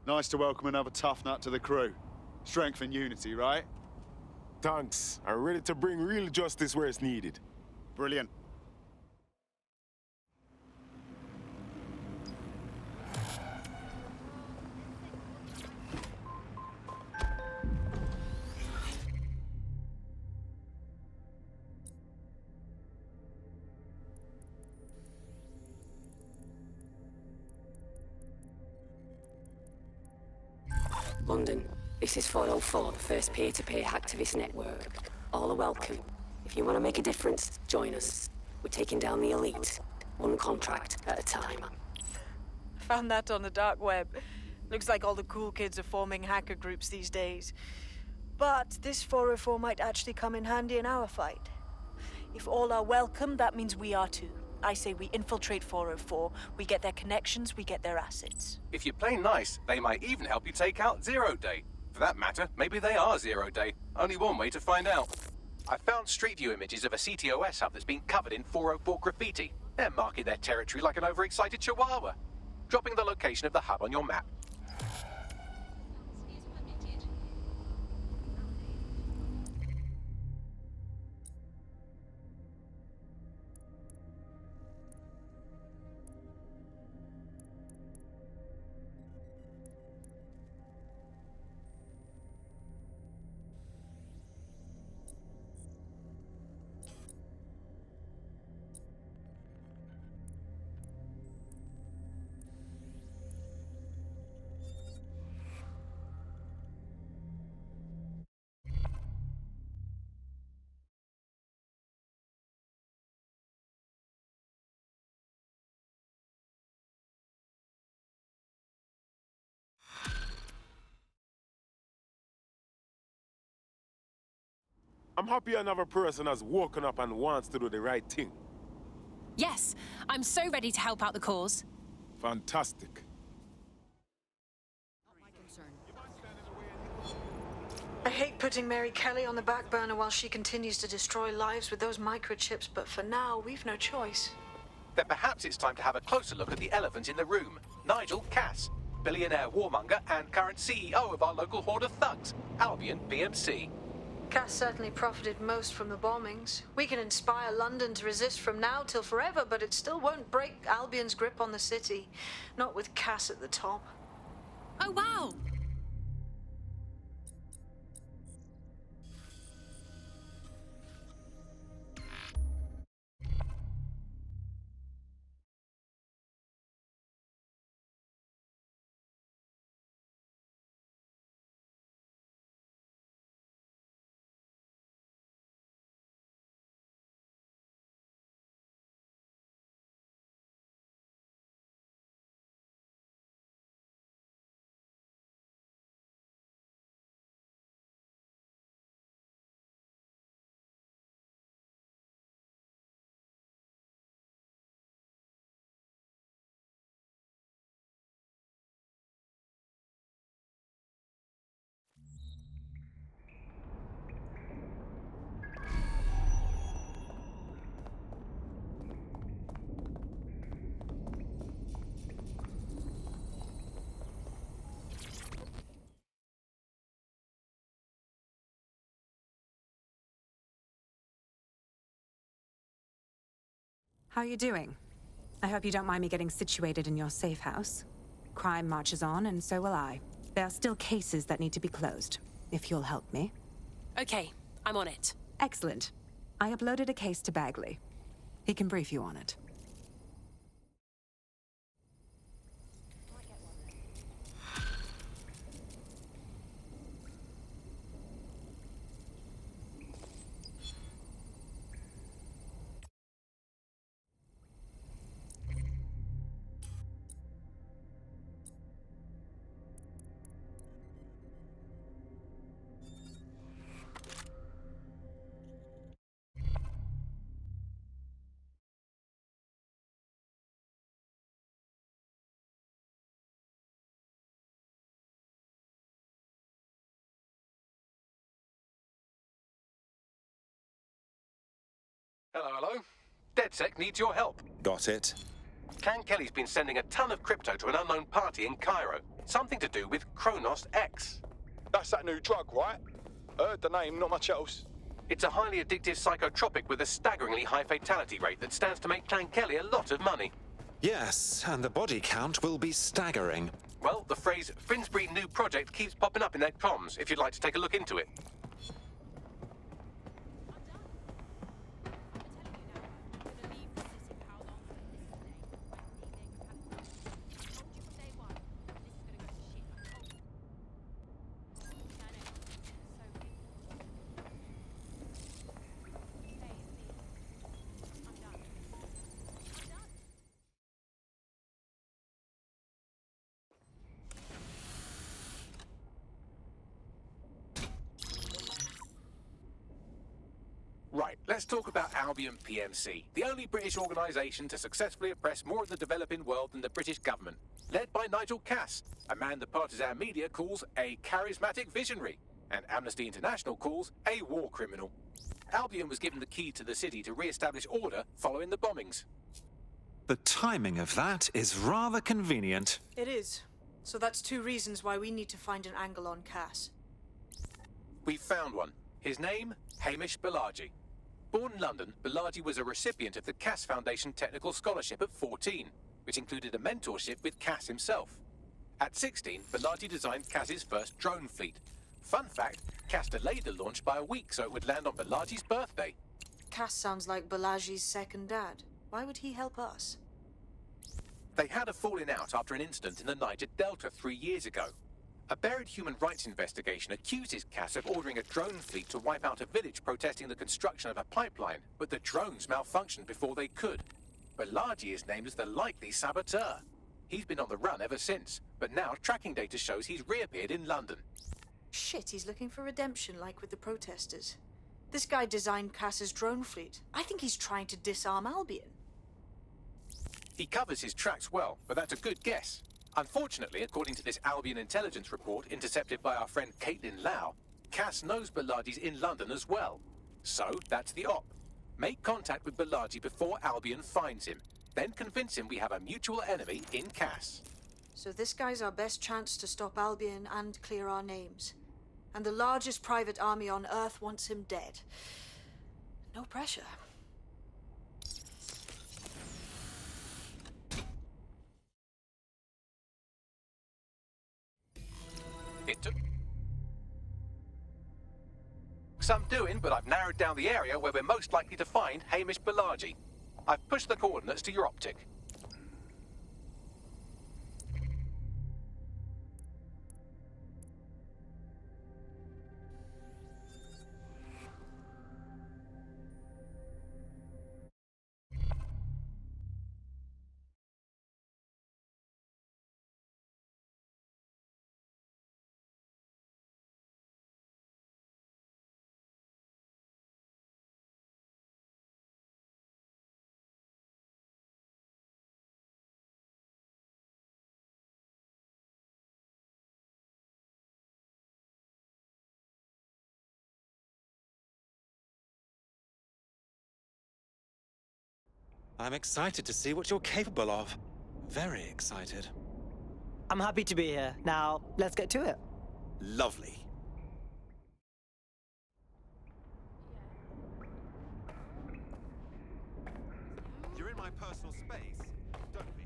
Nice to welcome another tough nut to the crew. Strength and unity, right? Thanks. I'm ready to bring real justice where it's needed. Brilliant. London, this is 404, the first peer-to-peer hacktivist network. All are welcome. If you want to make a difference, join us. We're taking down the elite, one contract at a time. Found that on the dark web. Looks like all the cool kids are forming hacker groups these days. But this 404 might actually come in handy in our fight. If all are welcome, that means we are too. I say we infiltrate 404, we get their connections, we get their assets. If you play nice, they might even help you take out Zero Day. For that matter, maybe they are Zero Day. Only one way to find out. I found Street View images of a CTOS hub that's been covered in 404 graffiti. They're marking their territory like an overexcited chihuahua. Dropping the location of the hub on your map. I'm happy another person has woken up and wants to do the right thing. Yes, I'm so ready to help out the cause. Fantastic. I hate putting Mary Kelly on the back burner while she continues to destroy lives with those microchips, but for now, we've no choice. Then perhaps it's time to have a closer look at the elephant in the room. Nigel Cass, billionaire warmonger and current CEO of our local horde of thugs, LegionPt17. Cass certainly profited most from the bombings. We can inspire London to resist from now till forever, but it still won't break Albion's grip on the city. Not with Cass at the top. Oh, wow! How are you doing? I hope you don't mind me getting situated in your safe house. Crime marches on, and so will I. There are still cases that need to be closed, if you'll help me. Okay, I'm on it. Excellent. I uploaded a case to Bagley. He can brief you on it. Hello, hello. DedSec needs your help. Got it. Clan Kelly's been sending a ton of crypto to an unknown party in Cairo. Something to do with Kronos X. That's that new drug, right? Heard the name, not much else. It's a highly addictive psychotropic with a staggeringly high fatality rate that stands to make Clan Kelly a lot of money. Yes, and the body count will be staggering. Well, the phrase Finsbury New Project keeps popping up in their comms, if you'd like to take a look into it. Right, let's talk about LegionPt17, the only British organisation to successfully oppress more of the developing world than the British government, led by Nigel Cass, a man the partisan media calls a charismatic visionary, and Amnesty International calls a war criminal. Albion was given the key to the city to re-establish order following the bombings. The timing of that is rather convenient. It is. So that's 2 reasons why we need to find an angle on Cass. We've found one. His name, Hamish Balaji. Born in London, Balaji was a recipient of the Cass Foundation Technical Scholarship at 14, which included a mentorship with Cass himself. At 16, Balaji designed Cass's first drone fleet. Fun fact, Cass delayed the launch by a week so it would land on Balaji's birthday. Cass sounds like Balaji's second dad. Why would he help us? They had a falling out after an incident in the Niger Delta 3 years ago. A buried human rights investigation accuses Cass of ordering a drone fleet to wipe out a village protesting the construction of a pipeline, but the drones malfunctioned before they could. Balaji is named as the likely saboteur. He's been on the run ever since, but now tracking data shows he's reappeared in London. Shit, he's looking for redemption like with the protesters. This guy designed Cass's drone fleet. I think he's trying to disarm Albion. He covers his tracks well, but that's a good guess. Unfortunately, according to this Albion intelligence report intercepted by our friend Caitlin Lau, Cass knows Balaji's in London as well. So, that's the op. Make contact with Balaji before Albion finds him. Then convince him we have a mutual enemy in Cass. So this guy's our best chance to stop Albion and clear our names. And the largest private army on Earth wants him dead. No pressure. It took some doing, but I've narrowed down the area where we're most likely to find Hamish Balaji. I've pushed the coordinates to your optic. I'm excited to see what you're capable of. Very excited. I'm happy to be here. Now, let's get to it. Lovely. You're in my personal space. Don't be.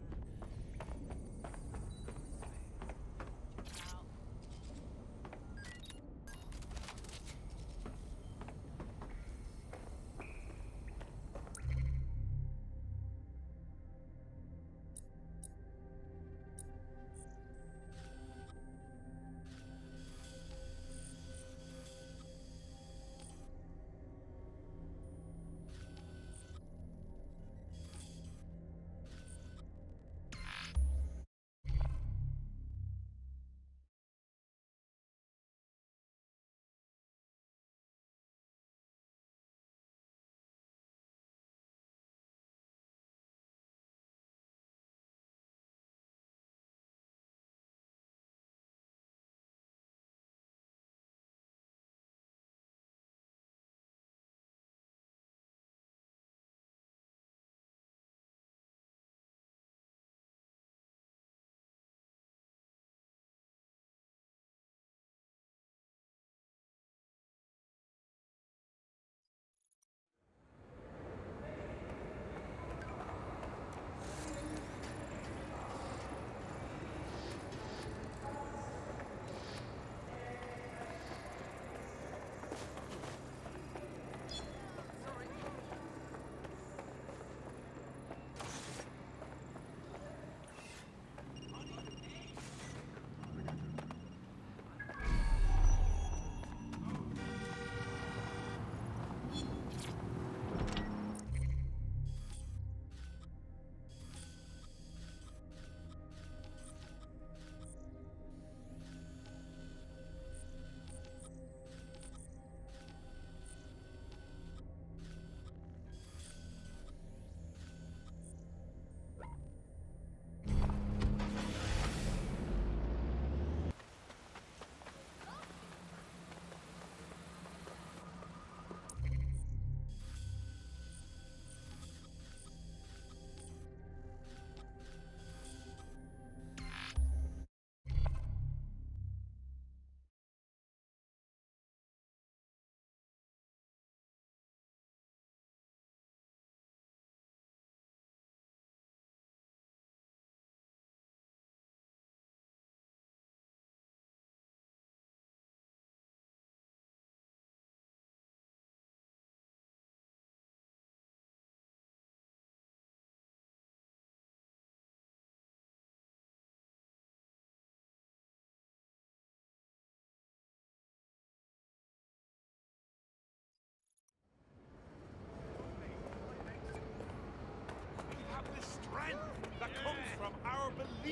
This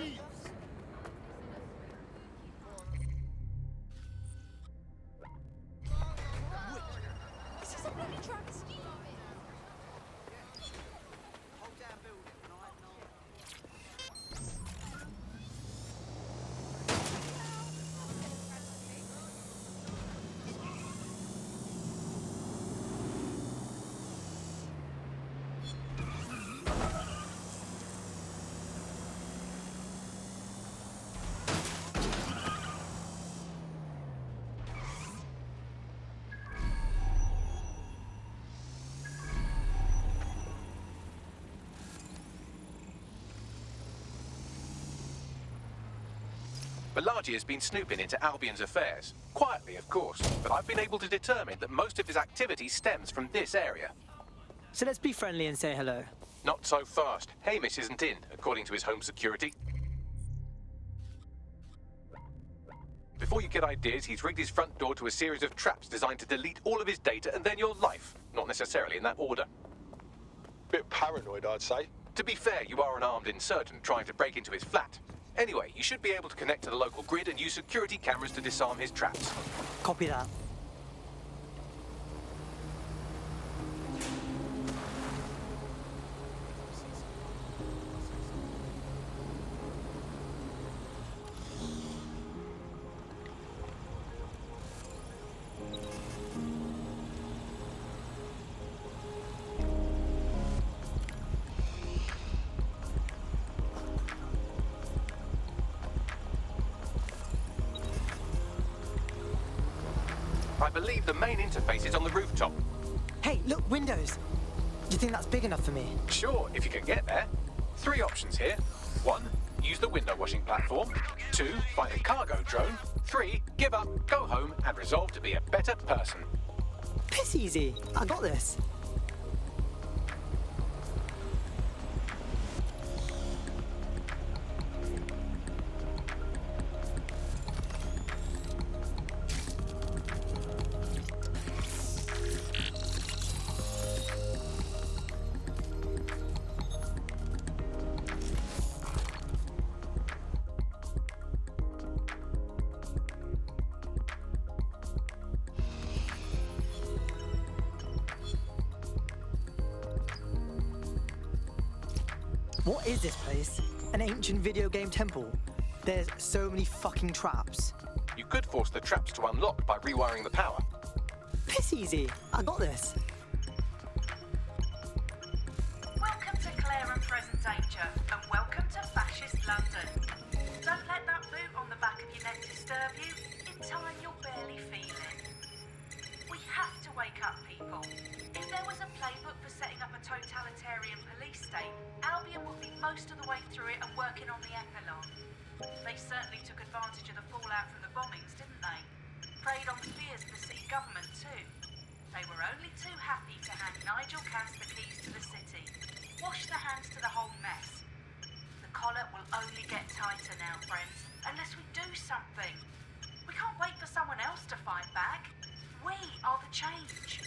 is a bloody travesty. Balaji has been snooping into Albion's affairs. Quietly, of course, but I've been able to determine that most of his activity stems from this area. So let's be friendly and say hello. Not so fast. Hamish isn't in, according to his home security. Before you get ideas, he's rigged his front door to a series of traps designed to delete all of his data and then your life. Not necessarily in that order. Bit paranoid, I'd say. To be fair, you are an armed insurgent trying to break into his flat. Anyway, you should be able to connect to the local grid and use security cameras to disarm his traps. Copy that. I believe the main interface is on the rooftop. Hey, look, windows. Do you think that's big enough for me? Sure, if you can get there. 3 options here. 1, use the window washing platform. 2, find a cargo drone. 3, give up, go home, and resolve to be a better person. Piss easy. I got this. What is this place? An ancient video game temple. There's so many fucking traps. You could force the traps to unlock by rewiring the power. Piss easy. I got this. Welcome to Clare and Present Danger, and welcome to fascist London. Don't let that boot on the back of your neck disturb you. In time, you'll barely feel it. We have to wake up, people. If there was a playbook for setting up a totalitarian police state, Albion would be most of the way through it and working on the epilogue. They certainly took advantage of the fallout from the bombings, didn't they? Preyed on the fears of the city government too. They were only too happy to hand Nigel Cass the keys to the city. Wash their hands to the whole mess. The collar will only get tighter now, friends, unless we do something. We can't wait for someone else to fight back. We are the change.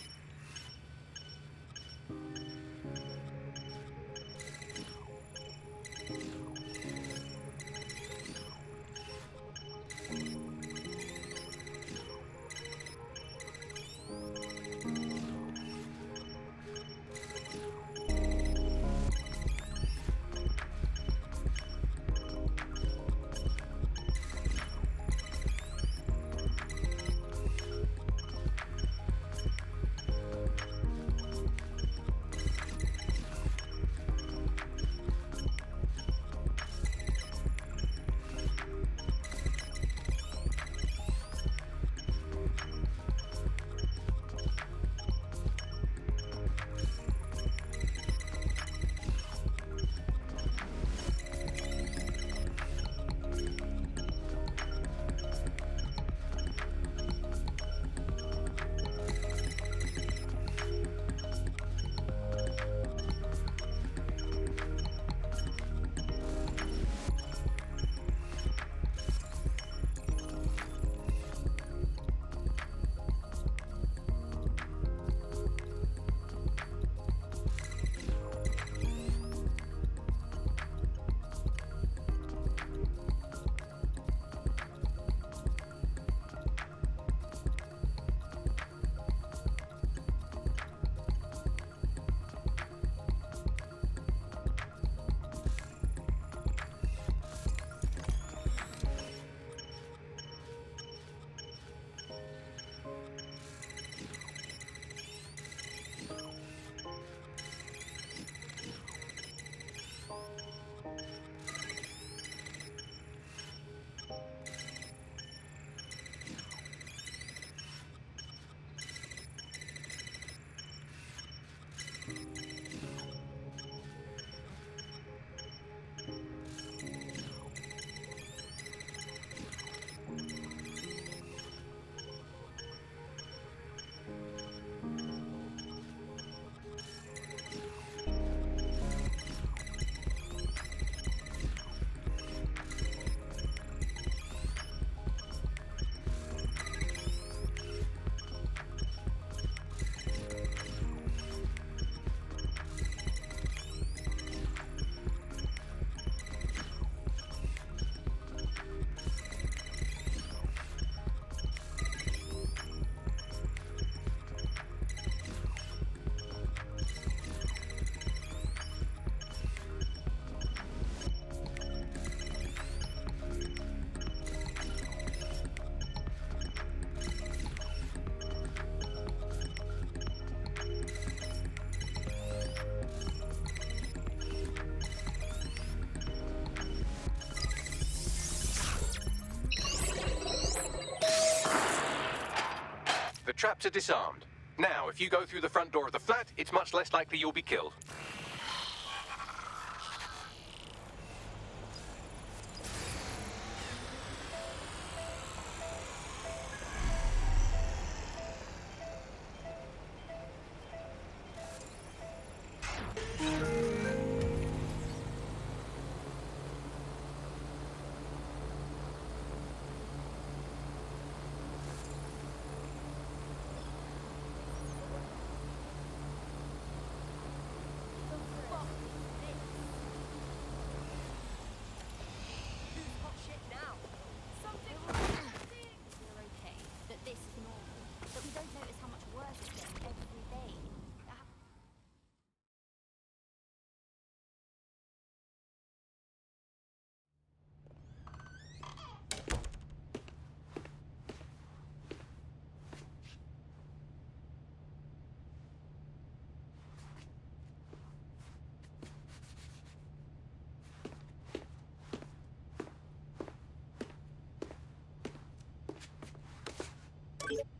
traps are disarmed. Now, if you go through the front door of the flat, it's much less likely you'll be killed.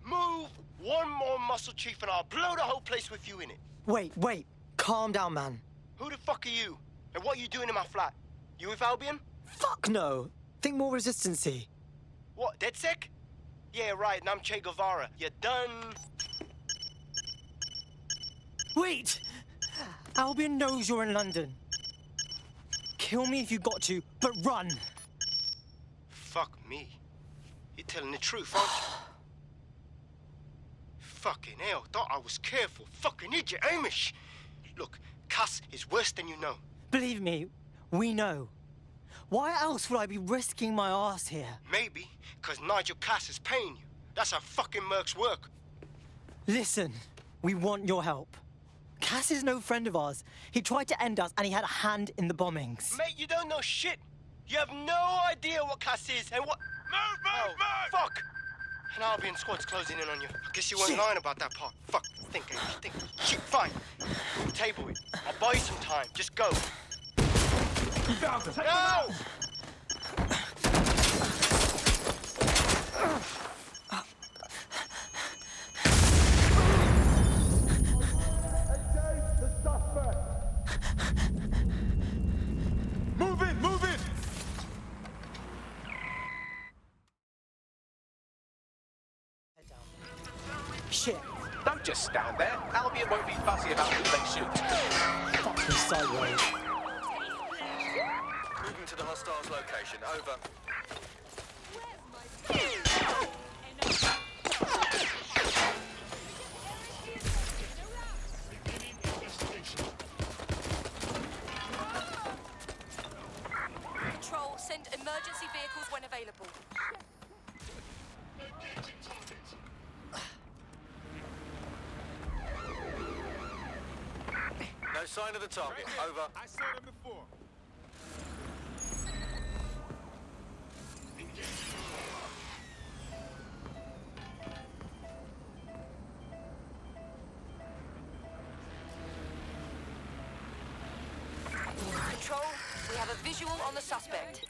Move one more muscle chief and I'll blow the whole place with you in it. Wait. Calm down, man. Who the fuck are you? And what are you doing in my flat? You with Albion? Fuck no. Think more resistancy. What, DedSec? Yeah, right, and I'm Che Guevara. You done? Wait! Albion knows you're in London. Kill me if you got to, but run! Fuck me. You're telling the truth, aren't you? Fucking hell, thought I was careful. Fucking idiot, Amish. Look, Cass is worse than you know. Believe me, we know. Why else would I be risking my ass here? Maybe, because Nigel Cass is paying you. That's how fucking mercs work. Listen, we want your help. Cass is no friend of ours. He tried to end us and he had a hand in the bombings. Mate, you don't know shit. You have no idea what Cass is and what... Move! Fuck! An Albion squad's closing in on you. I guess you weren't lying about that part. Fuck. Think, Amish, think. Shit, fine. Table it. I'll buy you some time. Just go. No! Move in! Shit. Don't just stand there. Albion won't be fussy about who they shoot. Fuck me sideways. Moving to the hostiles' location. Over. Control, send emergency vehicles when available. No sign of the target. Over. I saw them before. Control, we have a visual on the suspect.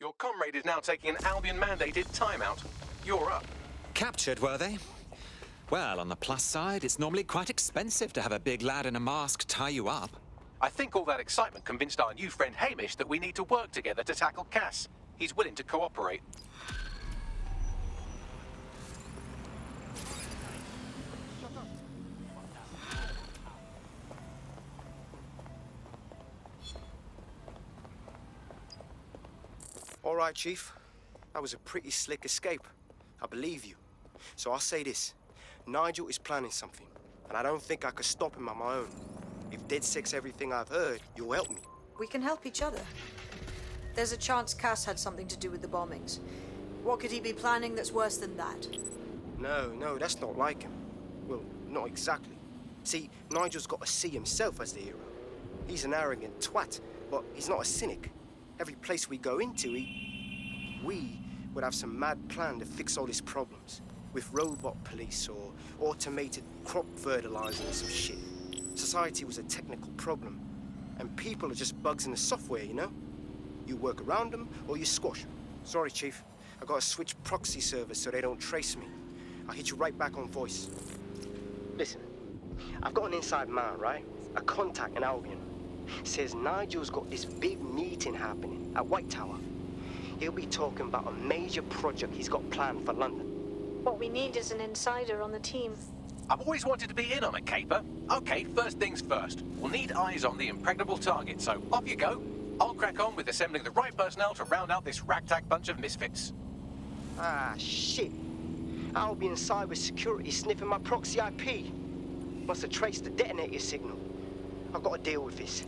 Your comrade is now taking an Albion-mandated timeout. You're up. Captured, were they? Well, on the plus side, it's normally quite expensive to have a big lad in a mask tie you up. I think all that excitement convinced our new friend Hamish that we need to work together to tackle Cass. He's willing to cooperate. All right, Chief. That was a pretty slick escape. I believe you. So I'll say this. Nigel is planning something, and I don't think I could stop him on my own. If DedSec's everything I've heard, you'll help me. We can help each other. There's a chance Cass had something to do with the bombings. What could he be planning that's worse than that? No, that's not like him. Well, not exactly. See, Nigel's got to see himself as the hero. He's an arrogant twat, but he's not a cynic. Every place we go into, we would have some mad plan to fix all his problems. With robot police or automated crop fertilizer or some shit. Society was a technical problem. And people are just bugs in the software, you know? You work around them or you squash them. Sorry, Chief. I gotta switch proxy servers so they don't trace me. I'll hit you right back on voice. Listen, I've got an inside man, right? A contact in Albion. Says Nigel's got this big meeting happening at White Tower. He'll be talking about a major project he's got planned for London. What we need is an insider on the team. I've always wanted to be in on a caper. Okay, first things first. We'll need eyes on the impregnable target, so off you go. I'll crack on with assembling the right personnel to round out this ragtag bunch of misfits. Ah, shit. Albion cybersecurity sniffing my proxy IP. Must have traced the detonator signal. I've got to deal with this.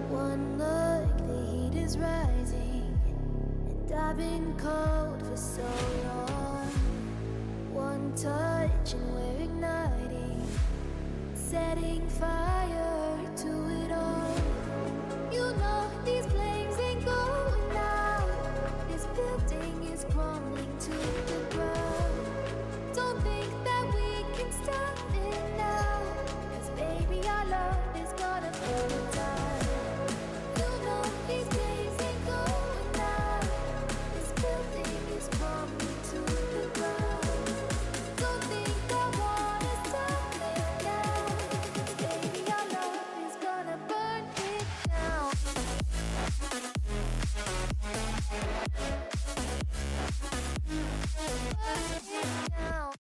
One look, the heat is rising, and I've been cold for so long. One touch and we're igniting, setting fire to it all. You know these flames ain't going out. This building is crumbling.